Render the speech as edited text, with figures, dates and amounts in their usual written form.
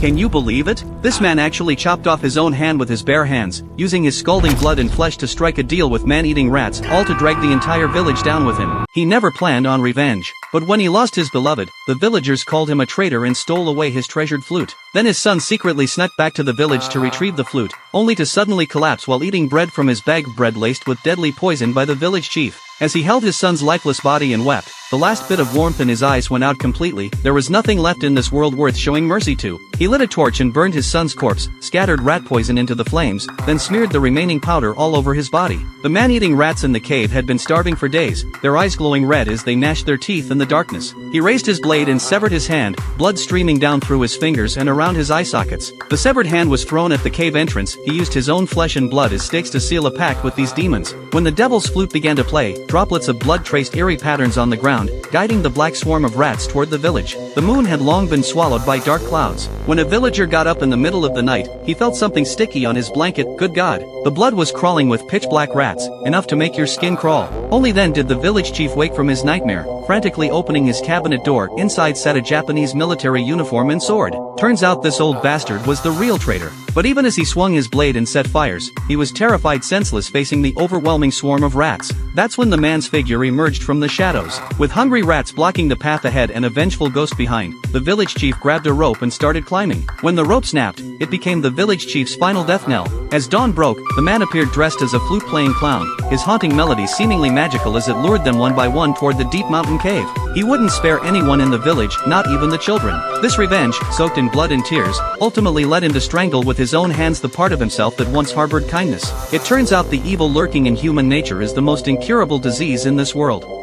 Can you believe it? This man actually chopped off his own hand with his bare hands, using his scalding blood and flesh to strike a deal with man-eating rats, all to drag the entire village down with him. He never planned on revenge. But when he lost his beloved, the villagers called him a traitor and stole away his treasured flute. Then his son secretly snuck back to the village to retrieve the flute, only to suddenly collapse while eating bread from his bag of bread laced with deadly poison by the village chief. As he held his son's lifeless body and wept, the last bit of warmth in his eyes went out completely. There was nothing left in this world worth showing mercy to. He lit a torch and burned his son's corpse, scattered rat poison into the flames, then smeared the remaining powder all over his body. The man-eating rats in the cave had been starving for days, their eyes glowing red as they gnashed their teeth in the darkness. He raised his blade and severed his hand, blood streaming down through his fingers and around his eye sockets. The severed hand was thrown at the cave entrance. He used his own flesh and blood as stakes to seal a pact with these demons. When the devil's flute began to play, droplets of blood traced eerie patterns on the ground, guiding the black swarm of rats toward the village. The moon had long been swallowed by dark clouds. When a villager got up in the middle of the night, he felt something sticky on his blanket. Good God! The blood was crawling with pitch-black rats, enough to make your skin crawl. Only then did the village chief wake from his nightmare, frantically opening his cabinet door. Inside sat a Japanese military uniform and sword. Turns out this old bastard was the real traitor. But even as he swung his blade and set fires, he was terrified, senseless, facing the overwhelming swarm of rats. That's when the man's figure emerged from the shadows. With hungry rats blocking the path ahead and a vengeful ghost behind, the village chief grabbed a rope and started climbing. When the rope snapped, it became the village chief's final death knell. As dawn broke, the man appeared dressed as a flute-playing clown, his haunting melody seemingly magical as it lured them one by one toward the deep mountain cave. He wouldn't spare anyone in the village, not even the children. This revenge, soaked in blood and tears, ultimately led him to strangle with his own hands the part of himself that once harbored kindness. It turns out the evil lurking in human nature is the most incurable disease in this world.